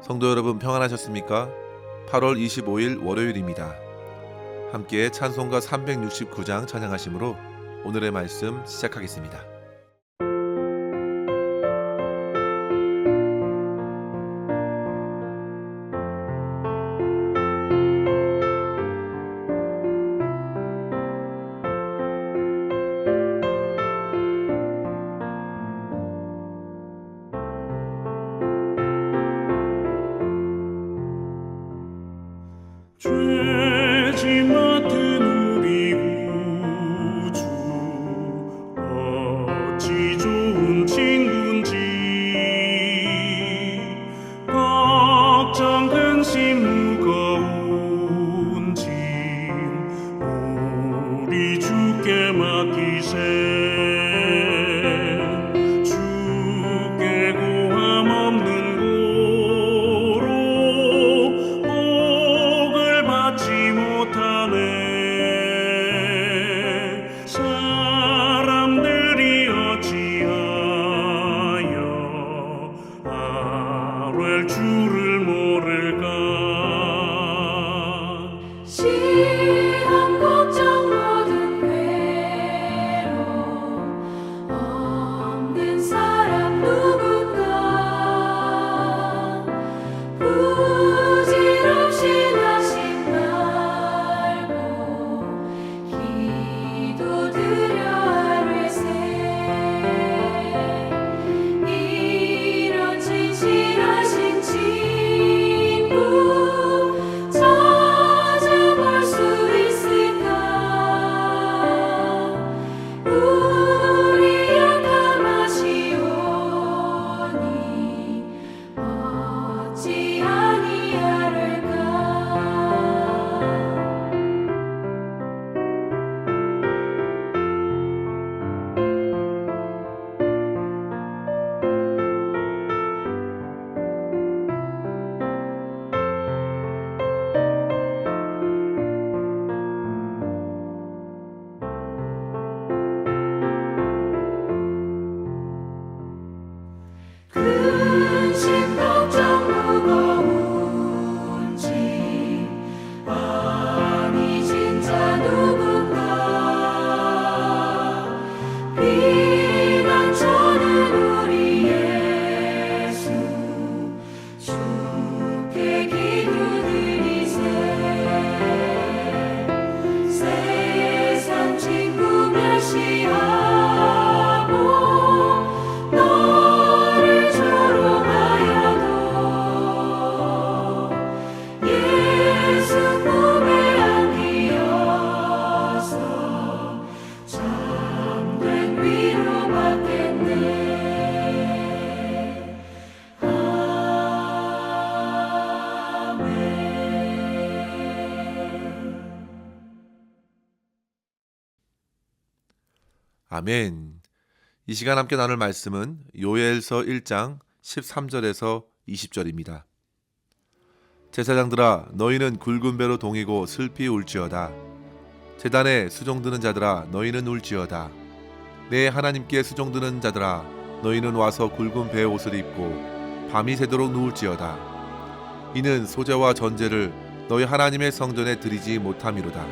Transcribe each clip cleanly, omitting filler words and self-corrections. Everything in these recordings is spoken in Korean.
성도 여러분 평안하셨습니까? 8월 25일 월요일입니다. 함께 찬송가 369장 찬양하심으로 오늘의 말씀 시작하겠습니다. 죄지 맡은 우리 구주 어찌 좋은 친구인지 걱정 근심 무거운 짐 우리 주께 맡기세 주께 고함 없는 받지 못하네 사람들이 어찌하여 아뢰 주를 모를까 시험 걱정 모든 괴로움 없는 사람 누군가 부질없이 나신 말고 기도드려 아뢰세 이런 진실하신 친구 찾아볼 수 있을까 우리 약함 아시오니 어찌 아니하를까 근심 걱정 무거운 짐 아니 진짜 누군가 피난처는 우리 예수 주께 기도드리세 세상 친구 멸시하고 너를 조롱하여도 예수 품에 안기어서 참된 위로받겠네 아멘. 이 시간 함께 나눌 말씀은 요엘서 1장 13절에서 20절입니다. 제사장들아 너희는 굵은 배로 동이고 슬피 울지어다. 제단에 수종드는 자들아 너희는 울지어다. 내 하나님께 수종드는 자들아 너희는 와서 굵은 배의 옷을 입고 밤이 새도록 누울지어다. 이는 소제와 전제를 너희 하나님의 성전에 드리지 못함이로다.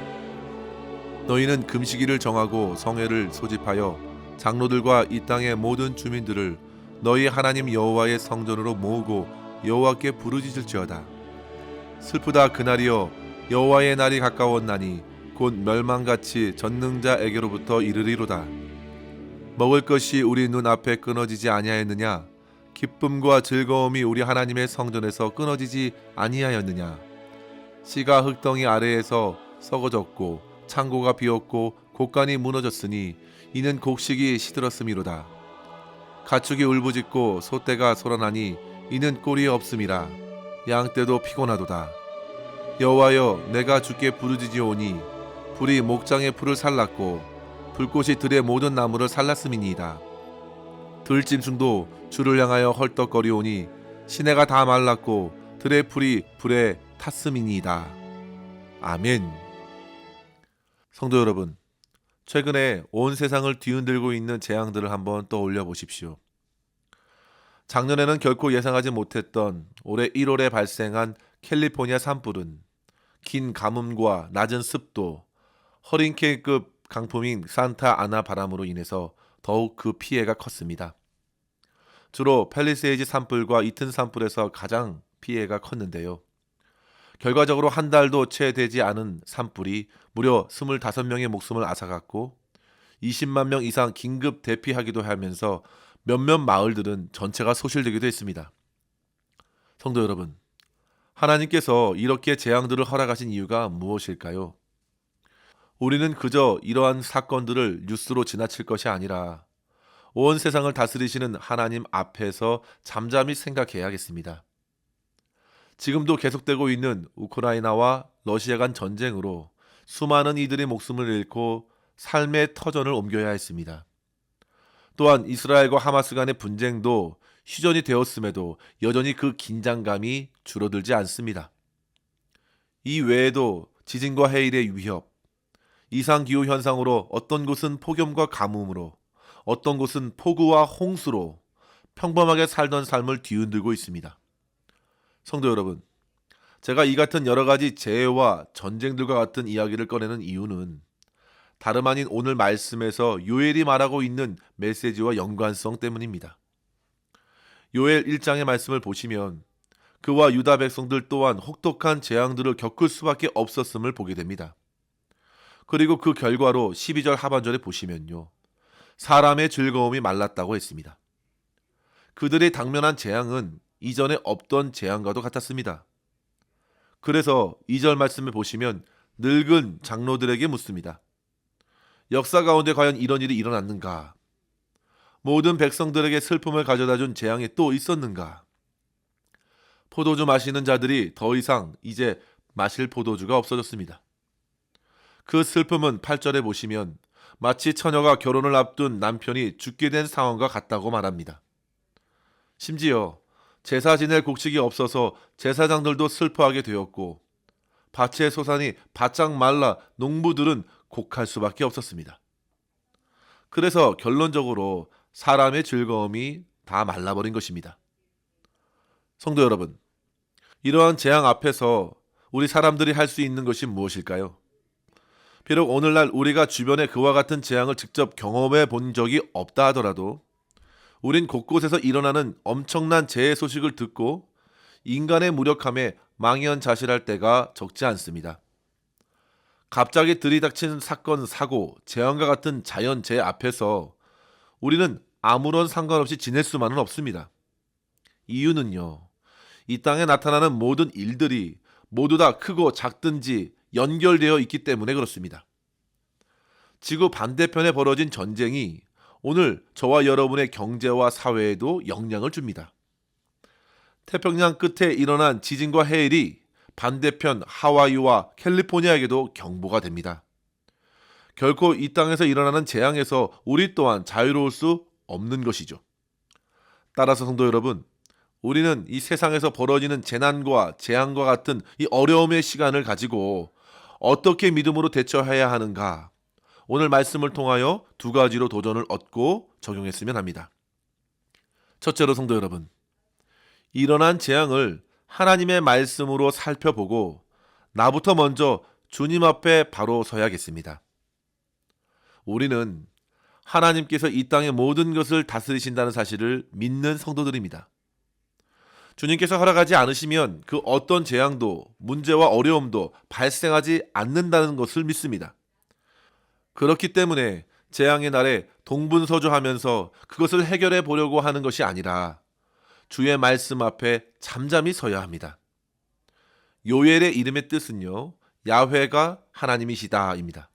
너희는 금식일을 정하고 성회를 소집하여 장로들과 이 땅의 모든 주민들을 너희 하나님 여호와의 성전으로 모으고 여호와께 부르짖을지어다. 슬프다 그날이여 여호와의 날이 가까웠나니 곧 멸망같이 전능자에게로부터 이르리로다. 먹을 것이 우리 눈앞에 끊어지지 아니하였느냐? 기쁨과 즐거움이 우리 하나님의 성전에서 끊어지지 아니하였느냐? 씨가 흙덩이 아래에서 썩어졌고 창고가 비었고 곡간이 무너졌으니 이는 곡식이 시들었음이로다. 가축이 울부짖고 소떼가 소란하니 이는 꼴이 없음이라. 양떼도 피곤하도다. 여호와여 내가 주께 부르짖으오니 불이 목장의 풀을 살랐고 불꽃이 들의 모든 나무를 살랐음이니이다. 들짐승도 주를 향하여 헐떡거리오니 시내가 다 말랐고 들의 풀이 불에 탔음이니이다. 아멘. 성도 여러분, 최근에 온 세상을 뒤흔들고 있는 재앙들을 한번 떠올려 보십시오. 작년에는 결코 예상하지 못했던 올해 1월에 발생한 캘리포니아 산불은 긴 가뭄과 낮은 습도, 허리케인급 강풍인 산타 아나 바람으로 인해서 더욱 그 피해가 컸습니다. 주로 팰리세이즈 산불과 이튼 산불에서 가장 피해가 컸는데요. 결과적으로 한 달도 채 되지 않은 산불이 무려 25명의 목숨을 앗아갔고 20만 명 이상 긴급 대피하기도 하면서 몇몇 마을들은 전체가 소실되기도 했습니다. 성도 여러분, 하나님께서 이렇게 재앙들을 허락하신 이유가 무엇일까요? 우리는 그저 이러한 사건들을 뉴스로 지나칠 것이 아니라 온 세상을 다스리시는 하나님 앞에서 잠잠히 생각해야겠습니다. 지금도 계속되고 있는 우크라이나와 러시아 간 전쟁으로 수많은 이들의 목숨을 잃고 삶의 터전을 옮겨야 했습니다. 또한 이스라엘과 하마스 간의 분쟁도 휴전이 되었음에도 여전히 그 긴장감이 줄어들지 않습니다. 이 외에도 지진과 해일의 위협, 이상기후 현상으로 어떤 곳은 폭염과 가뭄으로, 어떤 곳은 폭우와 홍수로 평범하게 살던 삶을 뒤흔들고 있습니다. 성도 여러분, 제가 이 같은 여러 가지 재해와 전쟁들과 같은 이야기를 꺼내는 이유는 다름 아닌 오늘 말씀에서 요엘이 말하고 있는 메시지와 연관성 때문입니다. 요엘 1장의 말씀을 보시면 그와 유다 백성들 또한 혹독한 재앙들을 겪을 수밖에 없었음을 보게 됩니다. 그리고 그 결과로 12절 하반절에 보시면요, 사람의 즐거움이 말랐다고 했습니다. 그들이 당면한 재앙은 이전에 없던 재앙과도 같았습니다. 그래서 2절 말씀을 보시면 늙은 장로들에게 묻습니다. 역사 가운데 과연 이런 일이 일어났는가? 모든 백성들에게 슬픔을 가져다준 재앙이 또 있었는가? 포도주 마시는 자들이 더 이상 이제 마실 포도주가 없어졌습니다. 그 슬픔은 8절에 보시면 마치 처녀가 결혼을 앞둔 남편이 죽게 된 상황과 같다고 말합니다. 심지어 제사 지낼 곡식이 없어서 제사장들도 슬퍼하게 되었고 밭의 소산이 바짝 말라 농부들은 곡할 수밖에 없었습니다. 그래서 결론적으로 사람의 즐거움이 다 말라버린 것입니다. 성도 여러분, 이러한 재앙 앞에서 우리 사람들이 할 수 있는 것이 무엇일까요? 비록 오늘날 우리가 주변에 그와 같은 재앙을 직접 경험해 본 적이 없다 하더라도 우린 곳곳에서 일어나는 엄청난 재해 소식을 듣고 인간의 무력함에 망연자실할 때가 적지 않습니다. 갑자기 들이닥친 사건, 사고, 재앙과 같은 자연재해 앞에서 우리는 아무런 상관없이 지낼 수만은 없습니다. 이유는요, 이 땅에 나타나는 모든 일들이 모두 다 크고 작든지 연결되어 있기 때문에 그렇습니다. 지구 반대편에 벌어진 전쟁이 오늘 저와 여러분의 경제와 사회에도 영향을 줍니다. 태평양 끝에 일어난 지진과 해일이 반대편 하와이와 캘리포니아에게도 경보가 됩니다. 결코 이 땅에서 일어나는 재앙에서 우리 또한 자유로울 수 없는 것이죠. 따라서 성도 여러분, 우리는 이 세상에서 벌어지는 재난과 재앙과 같은 이 어려움의 시간을 가지고 어떻게 믿음으로 대처해야 하는가, 오늘 말씀을 통하여 두 가지로 도전을 얻고 적용했으면 합니다. 첫째로 성도 여러분, 일어난 재앙을 하나님의 말씀으로 살펴보고 나부터 먼저 주님 앞에 바로 서야겠습니다. 우리는 하나님께서 이 땅의 모든 것을 다스리신다는 사실을 믿는 성도들입니다. 주님께서 허락하지 않으시면 그 어떤 재앙도 문제와 어려움도 발생하지 않는다는 것을 믿습니다. 그렇기 때문에 재앙의 날에 동분서주하면서 그것을 해결해 보려고 하는 것이 아니라 주의 말씀 앞에 잠잠히 서야 합니다. 요엘의 이름의 뜻은요, 야훼가 하나님이시다입니다.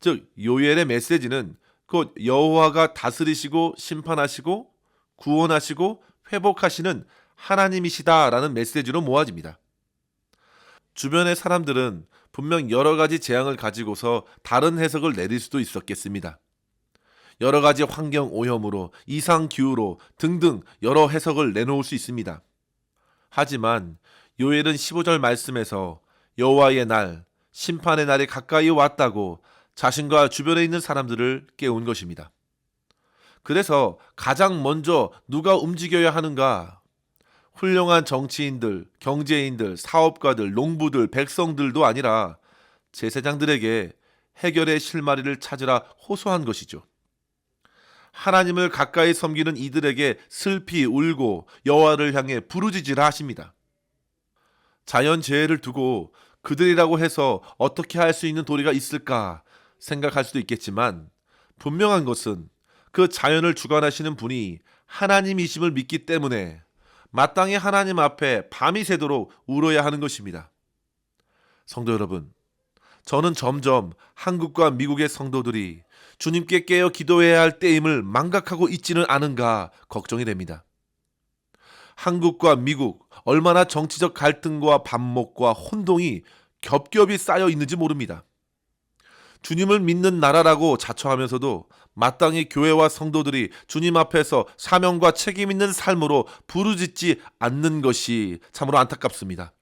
즉 요엘의 메시지는 곧 여호와가 다스리시고 심판하시고 구원하시고 회복하시는 하나님이시다라는 메시지로 모아집니다. 주변의 사람들은 분명 여러 가지 재앙을 가지고서 다른 해석을 내릴 수도 있었겠습니다. 여러 가지 환경 오염으로, 이상 기후로 등등 여러 해석을 내놓을 수 있습니다. 하지만 요엘은 15절 말씀에서 여호와의 날, 심판의 날이 가까이 왔다고 자신과 주변에 있는 사람들을 깨운 것입니다. 그래서 가장 먼저 누가 움직여야 하는가? 훌륭한 정치인들, 경제인들, 사업가들, 농부들, 백성들도 아니라 제사장들에게 해결의 실마리를 찾으라 호소한 것이죠. 하나님을 가까이 섬기는 이들에게 슬피 울고 여호와를 향해 부르짖으라 하십니다. 자연재해를 두고 그들이라고 해서 어떻게 할 수 있는 도리가 있을까 생각할 수도 있겠지만, 분명한 것은 그 자연을 주관하시는 분이 하나님이심을 믿기 때문에 마땅히 하나님 앞에 밤이 새도록 울어야 하는 것입니다. 성도 여러분, 저는 점점 한국과 미국의 성도들이 주님께 깨어 기도해야 할 때임을 망각하고 있지는 않은가 걱정이 됩니다. 한국과 미국, 얼마나 정치적 갈등과 반목과 혼동이 겹겹이 쌓여 있는지 모릅니다. 주님을 믿는 나라라고 자처하면서도 마땅히 교회와 성도들이 주님 앞에서 사명과 책임 있는 삶으로 부르짖지 않는 것이 참으로 안타깝습니다.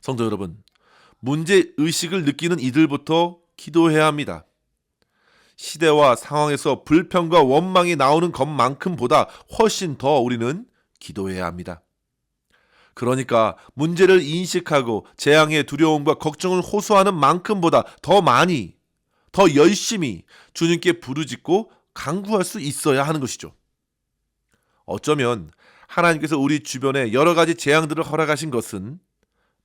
성도 여러분, 문제의식을 느끼는 이들부터 기도해야 합니다. 시대와 상황에서 불평과 원망이 나오는 것만큼보다 훨씬 더 우리는 기도해야 합니다. 그러니까 문제를 인식하고 재앙의 두려움과 걱정을 호소하는 만큼보다 더 많이, 더 열심히 주님께 부르짖고 간구할 수 있어야 하는 것이죠. 어쩌면 하나님께서 우리 주변에 여러 가지 재앙들을 허락하신 것은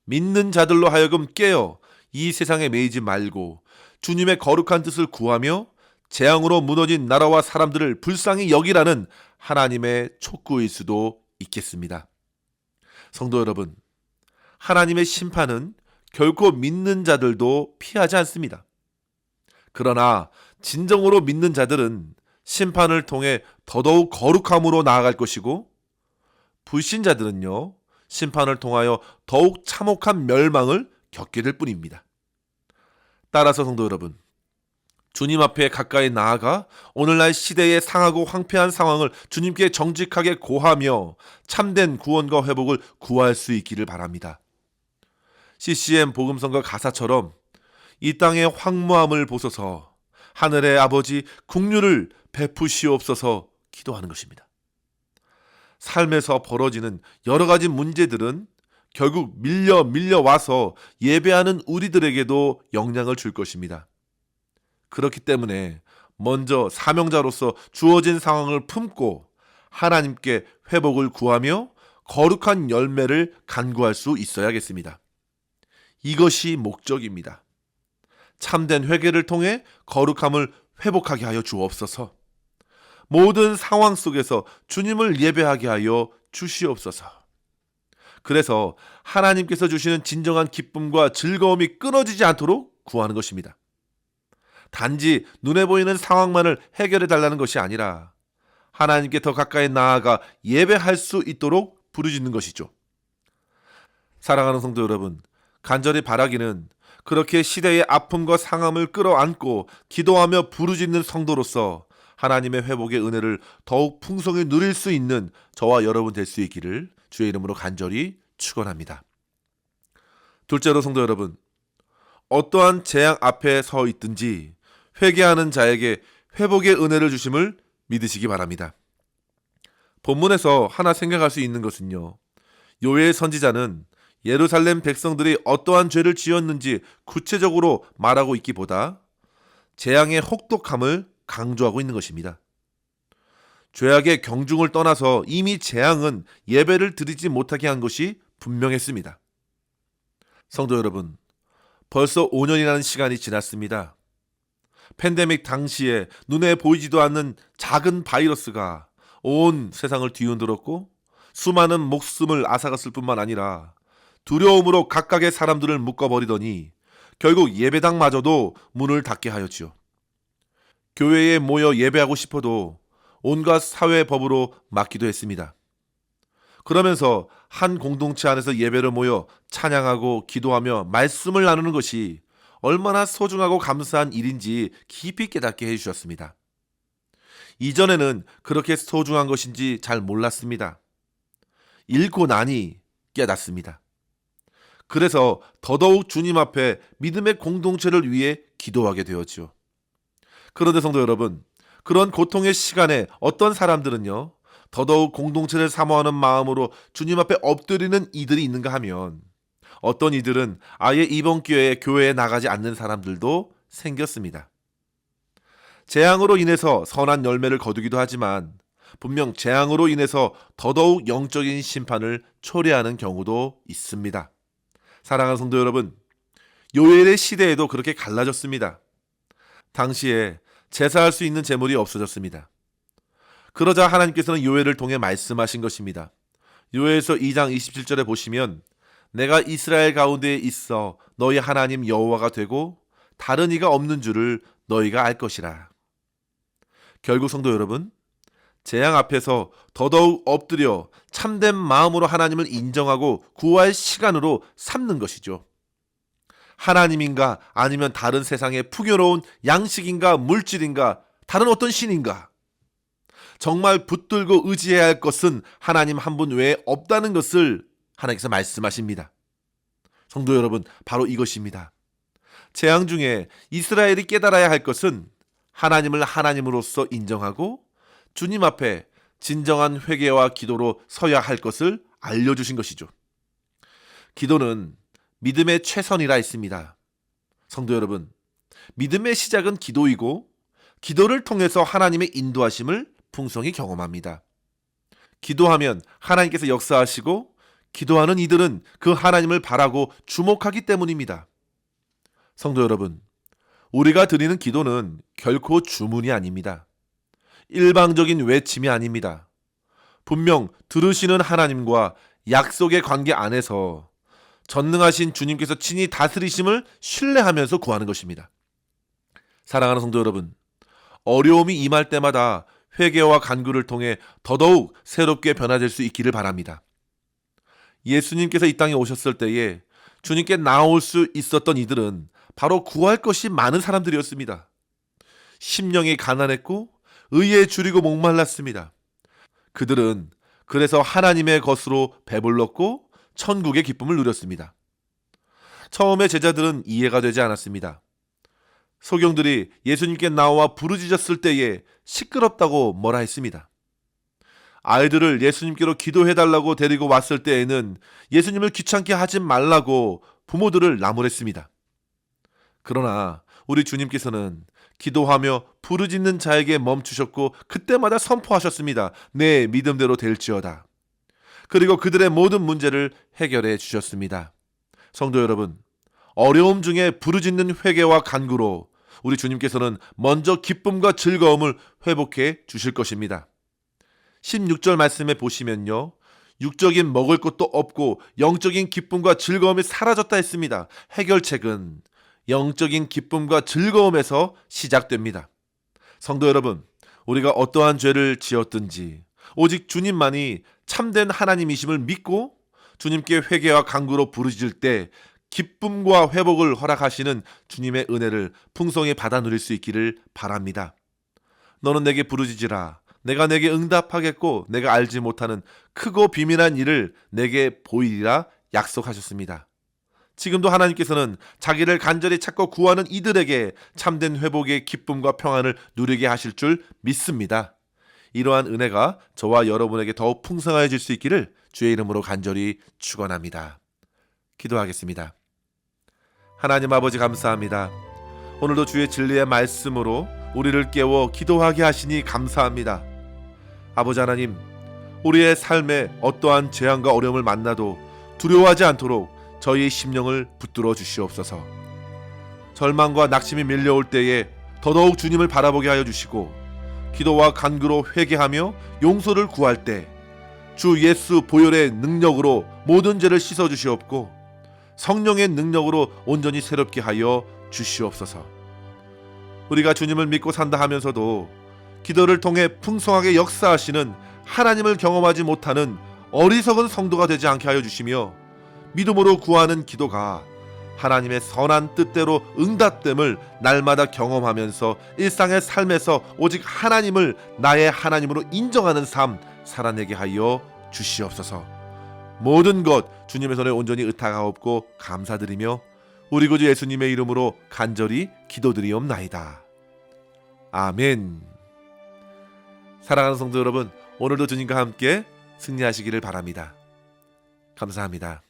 믿는 자들로 하여금 깨어 이 세상에 매이지 말고 주님의 거룩한 뜻을 구하며 재앙으로 무너진 나라와 사람들을 불쌍히 여기라는 하나님의 촉구일 수도 있겠습니다. 성도 여러분, 하나님의 심판은 결코 믿는 자들도 피하지 않습니다. 그러나 진정으로 믿는 자들은 심판을 통해 더더욱 거룩함으로 나아갈 것이고, 불신자들은요, 심판을 통하여 더욱 참혹한 멸망을 겪게 될 뿐입니다. 따라서 성도 여러분, 주님 앞에 가까이 나아가 오늘날 시대의 상하고 황폐한 상황을 주님께 정직하게 고하며 참된 구원과 회복을 구할 수 있기를 바랍니다. CCM 복음성가 가사처럼 이 땅의 황무함을 보소서, 하늘의 아버지 긍휼을 베푸시옵소서 기도하는 것입니다. 삶에서 벌어지는 여러 가지 문제들은 결국 밀려와서 예배하는 우리들에게도 영향을 줄 것입니다. 그렇기 때문에 먼저 사명자로서 주어진 상황을 품고 하나님께 회복을 구하며 거룩한 열매를 간구할 수 있어야겠습니다. 이것이 목적입니다. 참된 회개를 통해 거룩함을 회복하게 하여 주옵소서. 모든 상황 속에서 주님을 예배하게 하여 주시옵소서. 그래서 하나님께서 주시는 진정한 기쁨과 즐거움이 끊어지지 않도록 구하는 것입니다. 단지 눈에 보이는 상황만을 해결해 달라는 것이 아니라 하나님께 더 가까이 나아가 예배할 수 있도록 부르짖는 것이죠. 사랑하는 성도 여러분, 간절히 바라기는 그렇게 시대의 아픔과 상함을 끌어안고 기도하며 부르짖는 성도로서 하나님의 회복의 은혜를 더욱 풍성히 누릴 수 있는 저와 여러분 될 수 있기를 주의 이름으로 간절히 축원합니다. 둘째로 성도 여러분, 어떠한 재앙 앞에 서 있든지 회개하는 자에게 회복의 은혜를 주심을 믿으시기 바랍니다. 본문에서 하나 생각할 수 있는 것은요, 요엘 선지자는 예루살렘 백성들이 어떠한 죄를 지었는지 구체적으로 말하고 있기보다 재앙의 혹독함을 강조하고 있는 것입니다. 죄악의 경중을 떠나서 이미 재앙은 예배를 드리지 못하게 한 것이 분명했습니다. 성도 여러분, 벌써 5년이라는 시간이 지났습니다. 팬데믹 당시에 눈에 보이지도 않는 작은 바이러스가 온 세상을 뒤흔들었고 수많은 목숨을 앗아갔을 뿐만 아니라 두려움으로 각각의 사람들을 묶어버리더니 결국 예배당마저도 문을 닫게 하였지요. 교회에 모여 예배하고 싶어도 온갖 사회법으로 막기도 했습니다. 그러면서 한 공동체 안에서 예배를 모여 찬양하고 기도하며 말씀을 나누는 것이 얼마나 소중하고 감사한 일인지 깊이 깨닫게 해주셨습니다. 이전에는 그렇게 소중한 것인지 잘 몰랐습니다. 읽고 나니 깨닫습니다. 그래서 더더욱 주님 앞에 믿음의 공동체를 위해 기도하게 되었죠. 그런데 성도 여러분, 그런 고통의 시간에 어떤 사람들은요, 더더욱 공동체를 사모하는 마음으로 주님 앞에 엎드리는 이들이 있는가 하면, 어떤 이들은 아예 이번 기회에 교회에 나가지 않는 사람들도 생겼습니다. 재앙으로 인해서 선한 열매를 거두기도 하지만 분명 재앙으로 인해서 더더욱 영적인 심판을 초래하는 경우도 있습니다. 사랑하는 성도 여러분, 요엘의 시대에도 그렇게 갈라졌습니다. 당시에 제사할 수 있는 제물이 없어졌습니다. 그러자 하나님께서는 요엘을 통해 말씀하신 것입니다. 요엘서 2장 27절에 보시면 내가 이스라엘 가운데에 있어 너희 하나님 여호와가 되고 다른 이가 없는 줄을 너희가 알 것이라. 결국 성도 여러분, 재앙 앞에서 더더욱 엎드려 참된 마음으로 하나님을 인정하고 구할 시간으로 삼는 것이죠. 하나님인가 아니면 다른 세상의 풍요로운 양식인가 물질인가 다른 어떤 신인가, 정말 붙들고 의지해야 할 것은 하나님 한 분 외에 없다는 것을 하나님께서 말씀하십니다. 성도 여러분, 바로 이것입니다. 재앙 중에 이스라엘이 깨달아야 할 것은 하나님을 하나님으로서 인정하고 주님 앞에 진정한 회개와 기도로 서야 할 것을 알려주신 것이죠. 기도는 믿음의 최선이라 했습니다. 성도 여러분, 믿음의 시작은 기도이고 기도를 통해서 하나님의 인도하심을 풍성히 경험합니다. 기도하면 하나님께서 역사하시고 기도하는 이들은 그 하나님을 바라고 주목하기 때문입니다. 성도 여러분, 우리가 드리는 기도는 결코 주문이 아닙니다. 일방적인 외침이 아닙니다. 분명 들으시는 하나님과 약속의 관계 안에서 전능하신 주님께서 친히 다스리심을 신뢰하면서 구하는 것입니다. 사랑하는 성도 여러분, 어려움이 임할 때마다 회개와 간구를 통해 더더욱 새롭게 변화될 수 있기를 바랍니다. 예수님께서 이 땅에 오셨을 때에 주님께 나올 수 있었던 이들은 바로 구할 것이 많은 사람들이었습니다. 심령이 가난했고 의에 줄이고 목말랐습니다. 그들은 그래서 하나님의 것으로 배불렀고 천국의 기쁨을 누렸습니다. 처음에 제자들은 이해가 되지 않았습니다. 소경들이 예수님께 나와 부르짖었을 때에 시끄럽다고 뭐라 했습니다. 아이들을 예수님께로 기도해달라고 데리고 왔을 때에는 예수님을 귀찮게 하지 말라고 부모들을 나무랬습니다. 그러나 우리 주님께서는 기도하며 부르짖는 자에게 멈추셨고 그때마다 선포하셨습니다. 내 믿음대로 될지어다. 그리고 그들의 모든 문제를 해결해 주셨습니다. 성도 여러분, 어려움 중에 부르짖는 회개와 간구로 우리 주님께서는 먼저 기쁨과 즐거움을 회복해 주실 것입니다. 16절 말씀에 보시면요, 육적인 먹을 것도 없고 영적인 기쁨과 즐거움이 사라졌다 했습니다. 해결책은 영적인 기쁨과 즐거움에서 시작됩니다. 성도 여러분, 우리가 어떠한 죄를 지었든지 오직 주님만이 참된 하나님이심을 믿고 주님께 회개와 간구로 부르짖을 때 기쁨과 회복을 허락하시는 주님의 은혜를 풍성히 받아 누릴 수 있기를 바랍니다. 너는 내게 부르짖으라. 내가 내게 응답하겠고 내가 알지 못하는 크고 비밀한 일을 내게 보이리라 약속하셨습니다. 지금도 하나님께서는 자기를 간절히 찾고 구하는 이들에게 참된 회복의 기쁨과 평안을 누리게 하실 줄 믿습니다. 이러한 은혜가 저와 여러분에게 더욱 풍성해질 수 있기를 주의 이름으로 간절히 축원합니다. 기도하겠습니다. 하나님 아버지, 감사합니다. 오늘도 주의 진리의 말씀으로 우리를 깨워 기도하게 하시니 감사합니다. 아버지 하나님, 우리의 삶에 어떠한 재앙과 어려움을 만나도 두려워하지 않도록 저희의 심령을 붙들어 주시옵소서. 절망과 낙심이 밀려올 때에 더더욱 주님을 바라보게 하여 주시고 기도와 간구로 회개하며 용서를 구할 때 주 예수 보혈의 능력으로 모든 죄를 씻어 주시옵고 성령의 능력으로 온전히 새롭게 하여 주시옵소서. 우리가 주님을 믿고 산다 하면서도 기도를 통해 풍성하게 역사하시는 하나님을 경험하지 못하는 어리석은 성도가 되지 않게 하여 주시며 믿음으로 구하는 기도가 하나님의 선한 뜻대로 응답됨을 날마다 경험하면서 일상의 삶에서 오직 하나님을 나의 하나님으로 인정하는 삶 살아내게 하여 주시옵소서. 모든 것 주님의 손에 온전히 의탁하옵고 감사드리며 우리 구주 예수님의 이름으로 간절히 기도드리옵나이다. 아멘. 사랑하는 성도 여러분, 오늘도 주님과 함께 승리하시기를 바랍니다. 감사합니다.